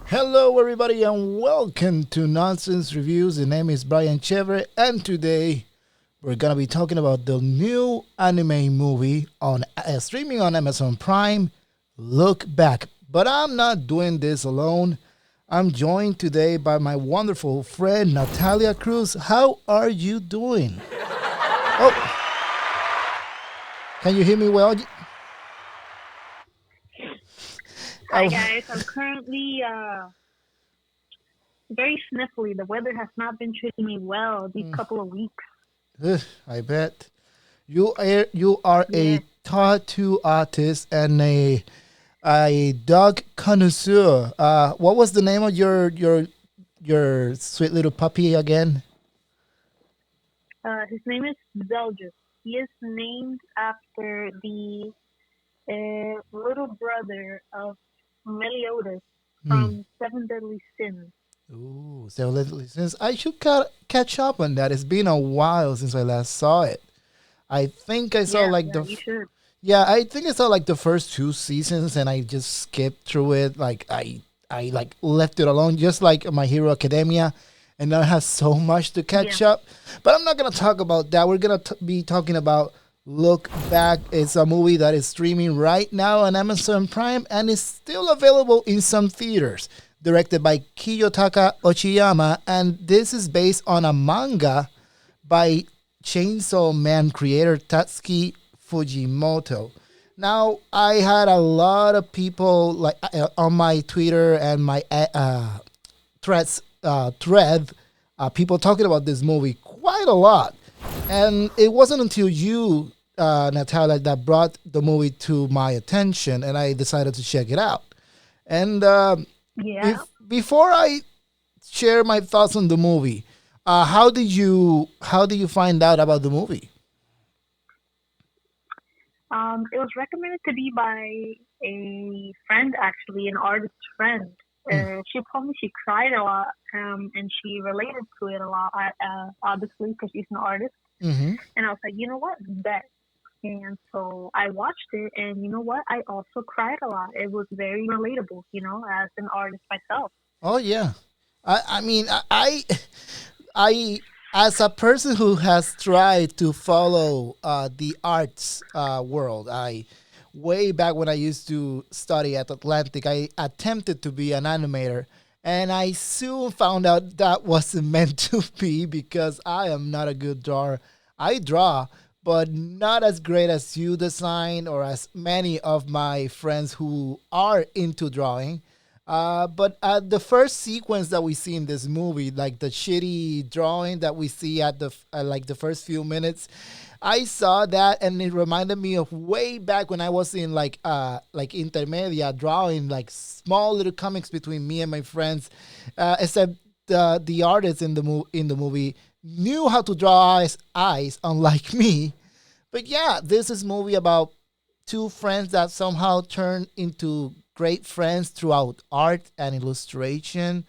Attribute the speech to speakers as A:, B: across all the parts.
A: Hello, everybody, and welcome to Nonsense Reviews. The name is Brian Chevre, and today we're gonna be talking about the new anime movie on streaming on Amazon Prime. Look Back, but I'm not doing this alone. I'm joined today by my wonderful friend Natalia Cruz. How are you doing? Oh, can you hear me well?
B: Hi
A: Oh,
B: guys, I'm currently very sniffly. The weather has not been treating me well these couple of weeks.
A: I bet you are a
B: Yeah,
A: tattoo artist and a dog connoisseur. What was the name of your sweet little puppy again?
B: his name is Zeldris. He is named after the little brother of Meliodas
A: Hmm.
B: from Seven Deadly Sins.
A: Ooh, so since I should catch up on that. It's been a while since I last saw it. I think I saw
B: Yeah,
A: like
B: yeah, you should.
A: yeah, I think I saw like the first two seasons and I just skipped through it. Like I like left it alone, just like My Hero Academia, and now it has so much to
B: Yeah,
A: catch up. But I'm not gonna talk about that. We're gonna be talking about Look Back. It's a movie that is streaming right now on Amazon Prime and is still available in some theaters. Directed by Kiyotaka Ochiyama, and this is based on a manga by Chainsaw Man creator Tatsuki Fujimoto. Now, I had a lot of people like on my Twitter and my thread, people talking about this movie quite a lot, and it wasn't until you, Natalia, that brought the movie to my attention, and I decided to check it out. And
B: yeah.
A: before I share my thoughts on the movie. How did you find out about the movie?
B: It was recommended to me by a friend, actually, an artist friend.
A: Mm,
B: She told me she cried a lot, and she related to it a lot, obviously, because she's an artist.
A: mm-hmm.
B: And I was like, you know what, bet. And so I watched it, and you know what, I also cried a lot. It was very relatable, as an artist myself.
A: Oh yeah, I I as a person who has tried to follow the arts world, I way back when I used to study at Atlantic, I attempted to be an animator, and I soon found out that wasn't meant to be because I am not a good drawer. I draw, but not as great as you design or as many of my friends who are into drawing. But the first sequence that we see in this movie, like the shitty drawing that we see at like the first few minutes, I saw that and it reminded me of way back when I was in like intermedia drawing like small little comics between me and my friends. Except the artists in the movie knew how to draw eyes, unlike me. But yeah, this is a movie about two friends that somehow turn into great friends throughout art and illustration.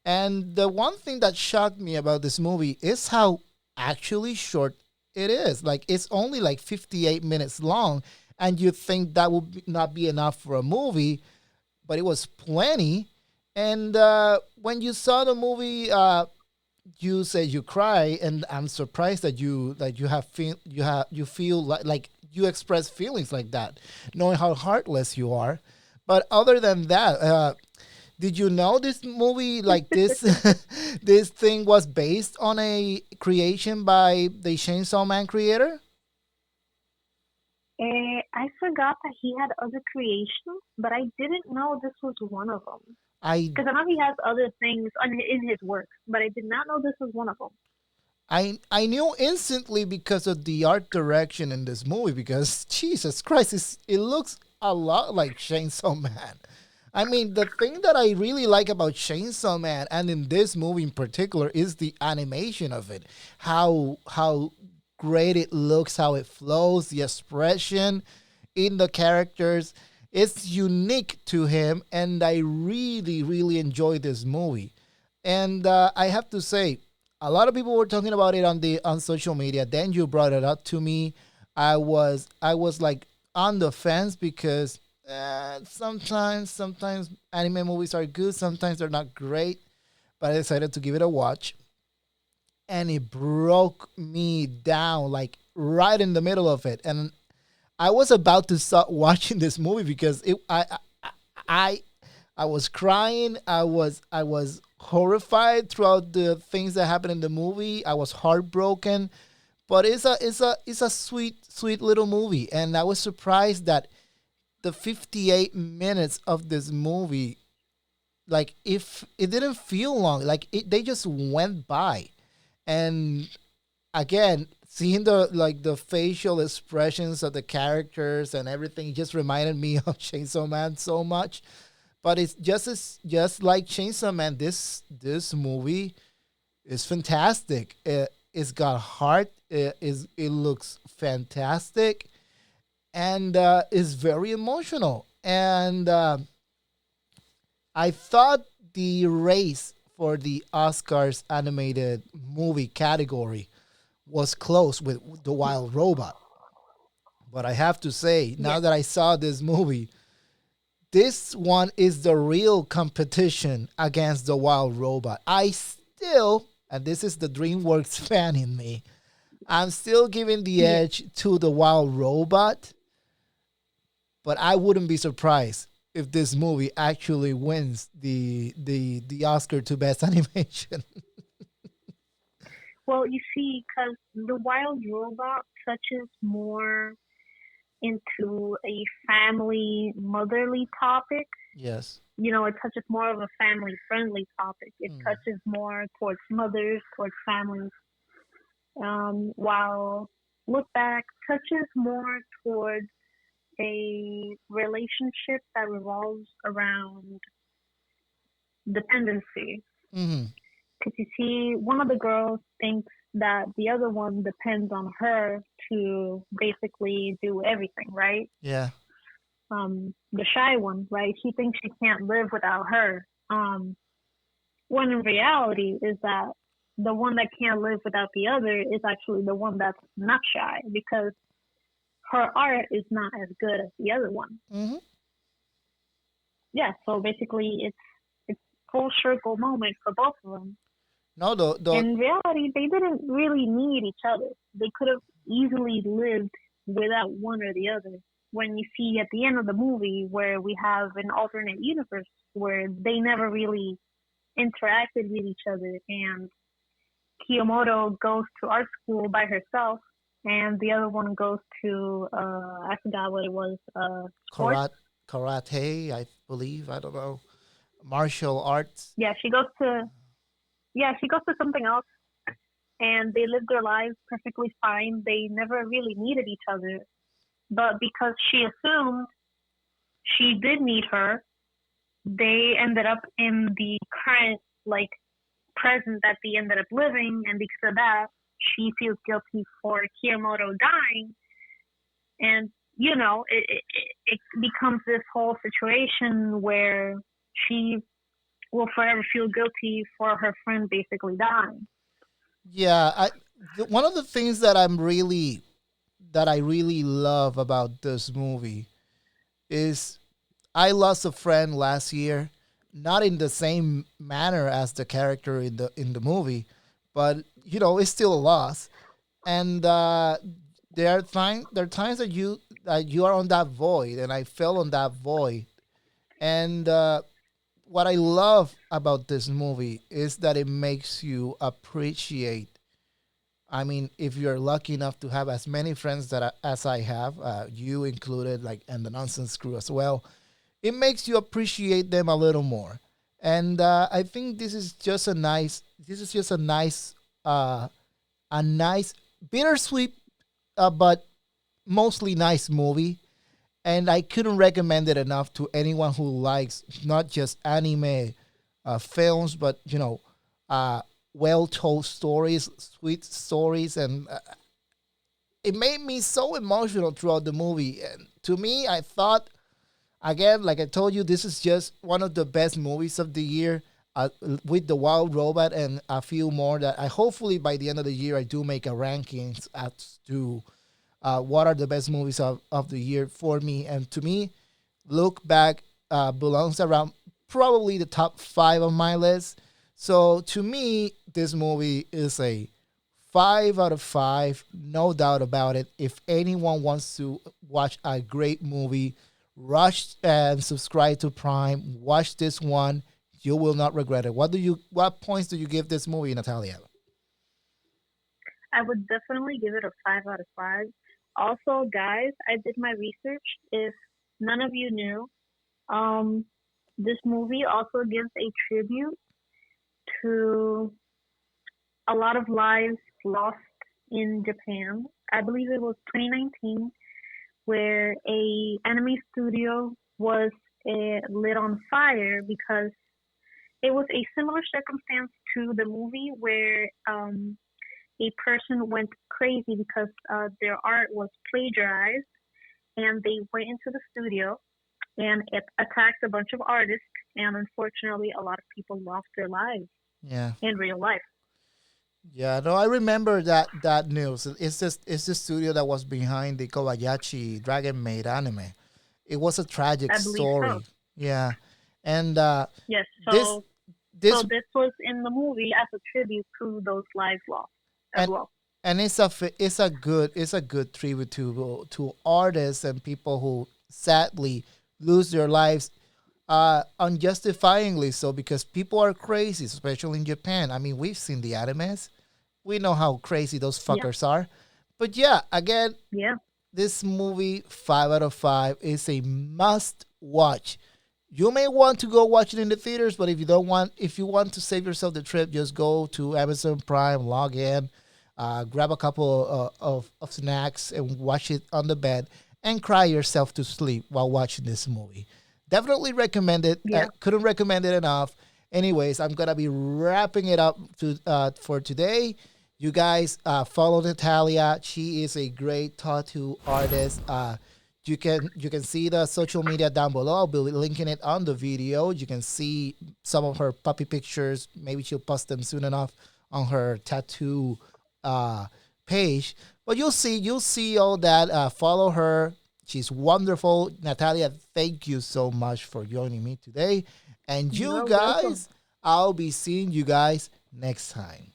A: And the one thing that shocked me about this movie is how actually short it is. Like it's only like 58 minutes long, and you think that would not be enough for a movie, but it was plenty. And when you saw the movie, you said you cry, and I'm surprised that you feel like you express feelings like that, knowing how heartless you are. But other than that, did you know this movie like this this thing was based on a creation by the Chainsaw Man creator?
B: I forgot that he had other creations, but I didn't know this was one of them.
A: I
B: Because I know he has other things in his work, but I did not know this was one of them.
A: I knew instantly because of the art direction in this movie. Because Jesus Christ, it looks a lot like Chainsaw Man. I mean, the thing that I really like about Chainsaw Man, and in this movie in particular, is the animation of it. How great it looks, how it flows, the expression in the characters. It's unique to him, and I really, really enjoy this movie. And I have to say, a lot of people were talking about it on social media. Then you brought it up to me. I was like on the fence because Sometimes anime movies are good, sometimes they're not great. But I decided to give it a watch, and it broke me down like right in the middle of it. And I was about to start watching this movie because I I was crying. I was horrified throughout the things that happened in the movie. I was heartbroken, but it's a sweet little movie, and I was surprised that the 58 minutes of this movie, like if it didn't feel long, like they just went by. And again, seeing the facial expressions of the characters and everything just reminded me of Chainsaw Man so much. But it's just like Chainsaw Man. This movie is fantastic. It's got heart. It looks fantastic, and is very emotional. And I thought the race for the Oscars animated movie category was close with The Wild Robot. But I have to say, now
B: Yes.
A: that I saw this movie, this one is the real competition against The Wild Robot. I still, and this is the DreamWorks fan in me, I'm still giving the
B: Yes.
A: edge to The Wild Robot, but I wouldn't be surprised if this movie actually wins the Oscar to Best Animation.
B: Well, you see, because the wild robot touches more into a family motherly topic.
A: Yes.
B: It touches more of a family friendly topic. It
A: Mm.
B: touches more towards mothers, towards families. While Look Back touches more towards a relationship that revolves around dependency.
A: Hmm.
B: Because you see, one of the girls thinks that the other one depends on her to basically do everything, right?
A: Yeah.
B: The shy one, right? She thinks she can't live without her. When in reality is that the one that can't live without the other is actually the one that's not shy because her art is not as good as the other one.
A: Hmm.
B: Yeah, so basically it's full circle moment for both of them.
A: No, the
B: In reality, they didn't really need each other. They could have easily lived without one or the other. When you see at the end of the movie where we have an alternate universe where they never really interacted with each other and Kiyomoto goes to art school by herself and the other one goes to I forgot what it was, sports.
A: karate, karate, I believe. I don't know. Martial arts.
B: Yeah, she goes to something else and they lived their lives perfectly fine. They never really needed each other. But because she assumed she did need her, they ended up in the current like present that they ended up living, and because of that, she feels guilty for Kiyomoto dying, and it becomes this whole situation where she will forever feel guilty for her friend basically dying.
A: Yeah, one of the things that I really love about this movie is I lost a friend last year, not in the same manner as the character in the movie, but it's still a loss. And there are times that you are on that void, and I fell on that void. And what I love about this movie is that it makes you appreciate. I mean, if you're lucky enough to have as many friends as I have, you included, like, and the nonsense crew as well, it makes you appreciate them a little more. And I think this is just uh, a nice, bittersweet, but mostly nice movie. And I couldn't recommend it enough to anyone who likes not just anime films, but uh, well told stories, sweet stories, and it made me so emotional throughout the movie. And to me, I thought, again, like I told you, this is just one of the best movies of the year. With the Wild Robot and a few more that I hopefully by the end of the year I do make a rankings as to what are the best movies of the year for me. And to me, Look Back belongs around probably the top five on my list. So to me, this movie is a 5 out of 5, no doubt about it. If anyone wants to watch a great movie, rush and subscribe to Prime. Watch this one. You will not regret it. What points do you give this movie, Natalia?
B: I would definitely give it a 5 out of 5. Also, guys, I did my research. If none of you knew, um, this movie also gives a tribute to a lot of lives lost in Japan. I believe it was 2019, where a anime studio was lit on fire because it was a similar circumstance to the movie where a person went crazy because their art was plagiarized, and they went into the studio and it attacked a bunch of artists, and unfortunately a lot of people lost their lives
A: Yeah.
B: in real life.
A: Yeah, no, I remember that news. It's the studio that was behind the Kobayashi Dragon Maid anime. It was a tragic
B: I believe so.
A: story. Yeah, and
B: Yes,
A: this
B: so
A: this
B: this was in the movie as a tribute to those lives lost as
A: and
B: well.
A: and it's a good tribute to artists and people who sadly lose their lives unjustifiably so because people are crazy, especially in Japan. I mean, we've seen the animes. We know how crazy those
B: Yeah,
A: fuckers are. But yeah, again,
B: yeah,
A: this movie 5 out of 5 is a must watch. You may want to go watch it in the theaters, but if you want to save yourself the trip, just go to Amazon Prime, log in, grab a couple of snacks, and watch it on the bed, and cry yourself to sleep while watching this movie. Definitely recommend it.
B: yeah.
A: Couldn't recommend it enough. Anyways, I'm gonna be wrapping it up for today. You guys follow Natalia. She is a great tattoo artist. You can see the social media down below. I'll be linking it on the video. You can see some of her puppy pictures. Maybe she'll post them soon enough on her tattoo uh, page. But you'll see all that. Follow her. She's wonderful. Natalia, thank you so much for joining me today. And you
B: You're welcome.
A: guys, I'll be seeing you guys next time.